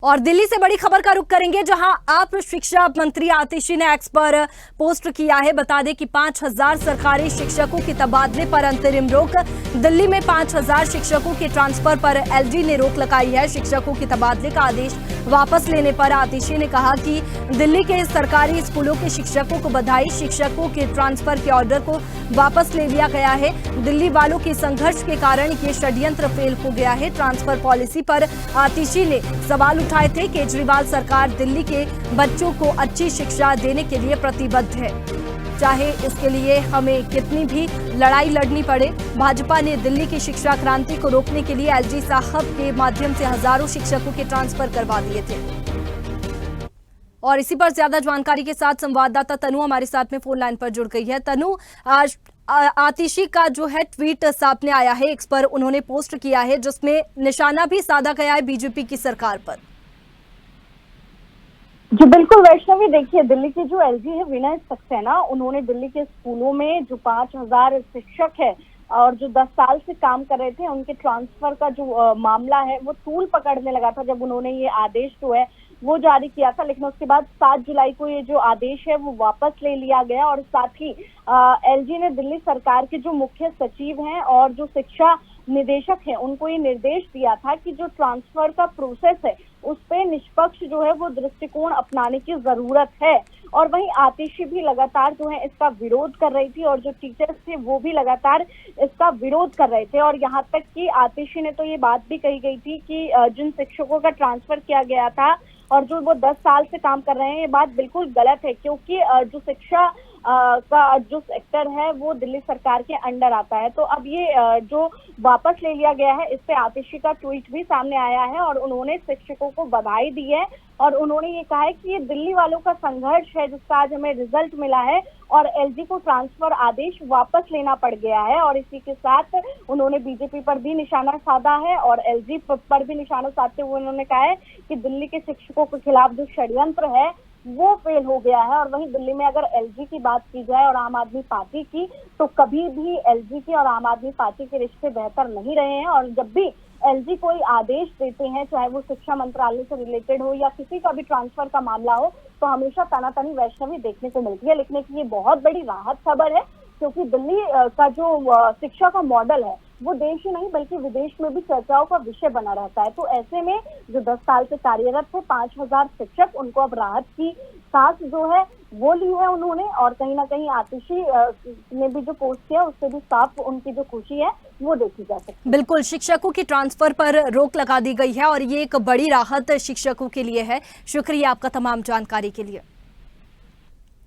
और दिल्ली से बड़ी खबर का रुख करेंगे, जहां आप शिक्षा मंत्री आतिशी ने एक्स पर पोस्ट किया है। बता दें कि 5000 सरकारी शिक्षकों के तबादले पर अंतरिम रोक। दिल्ली में 5000 शिक्षकों के ट्रांसफर पर एलजी ने रोक लगाई है। शिक्षकों के तबादले का आदेश वापस लेने पर आतिशी ने कहा कि दिल्ली के सरकारी स्कूलों के शिक्षकों को बधाई, शिक्षकों के ट्रांसफर के ऑर्डर को वापस ले लिया गया है। दिल्ली वालों के संघर्ष के कारण ये षड्यंत्र फेल हो गया है। ट्रांसफर पॉलिसी पर आतिशी ने सवाल उठाए थे। केजरीवाल सरकार दिल्ली के बच्चों को अच्छी शिक्षा देने के लिए प्रतिबद्ध है, चाहे इसके लिए हमें कितनी भी लड़ाई लड़नी पड़े। भाजपा ने दिल्ली की शिक्षा क्रांति को रोकने के लिए एलजी साहब के माध्यम से हजारों शिक्षकों के ट्रांसफर करवा दिए थे। और इसी पर ज्यादा जानकारी के साथ संवाददाता तनु हमारे साथ में फोन लाइन पर जुड़ गई है। तनु, आज आतिशी का जो है ट्वीट सामने आया है, एक्स पर उन्होंने पोस्ट किया है जिसमें निशाना भी साधा गया है बीजेपी की सरकार पर। जी बिल्कुल वैष्णवी, देखिए दिल्ली के जो एलजी है विनय सक्सेना, उन्होंने दिल्ली के स्कूलों में जो 5000 शिक्षक है और जो 10 साल से काम कर रहे थे, उनके ट्रांसफर का जो मामला है वो तूल पकड़ने लगा था जब उन्होंने ये आदेश जो है वो जारी किया था। लेकिन उसके बाद 7 जुलाई को ये जो आदेश है वो वापस ले लिया गया और साथ ही एलजी ने दिल्ली सरकार के जो मुख्य सचिव हैं और जो शिक्षा निदेशक हैं उनको ये निर्देश दिया था कि जो ट्रांसफर का प्रोसेस है उस पे निष्पक्ष जो है वो दृष्टिकोण अपनाने की जरूरत है। और वहीं आतिशी भी लगातार जो है इसका विरोध कर रही थी और जो टीचर्स थे वो भी लगातार इसका विरोध कर रहे थे। और यहाँ तक कि आतिशी ने तो ये बात भी कही गई थी कि जिन शिक्षकों का ट्रांसफर किया गया था और जो वो 10 साल से काम कर रहे हैं, ये बात बिल्कुल गलत है, क्योंकि जो शिक्षा का जो सेक्टर है वो दिल्ली सरकार के अंडर आता है। तो अब ये जो वापस ले लिया गया है, इस पे आतिशी का ट्वीट भी सामने आया है और उन्होंने शिक्षकों को बधाई दी है और उन्होंने ये कहा है कि ये दिल्ली वालों का संघर्ष है जिसका आज हमें रिजल्ट मिला है और एलजी को ट्रांसफर आदेश वापस लेना पड़ गया है। और इसी के साथ उन्होंने बीजेपी पर भी निशाना साधा है और एलजी पर भी निशाना साधते हुए उन्होंने कहा है कि दिल्ली के शिक्षकों के खिलाफ जो षड्यंत्र है वो फेल हो गया है। और वहीं दिल्ली में अगर एलजी की बात की जाए और आम आदमी पार्टी की, तो कभी भी एलजी की और आम आदमी पार्टी के रिश्ते बेहतर नहीं रहे हैं। और जब भी एलजी कोई आदेश देते हैं, चाहे वो शिक्षा मंत्रालय से रिलेटेड हो या किसी का भी ट्रांसफर का मामला हो, तो हमेशा तनातनी वैष्णवी देखने को मिलती है। लेकिन ये बहुत बड़ी राहत खबर है, क्योंकि दिल्ली का जो शिक्षा का मॉडल है वो देश ही नहीं बल्कि विदेश में भी चर्चाओं का विषय बना रहता है। तो ऐसे में जो 10 साल से कार्यरत थे 5000 शिक्षक, उनको अब राहत की सांस जो है वो ली है उन्होंने। और कहीं ना कहीं आतिशी ने भी जो पोस्ट किया उससे भी साफ उनकी जो खुशी है वो देखी जा सकती है। बिल्कुल, शिक्षकों की ट्रांसफर पर रोक लगा दी गई है और ये एक बड़ी राहत शिक्षकों के लिए है। शुक्रिया आपका तमाम जानकारी के लिए।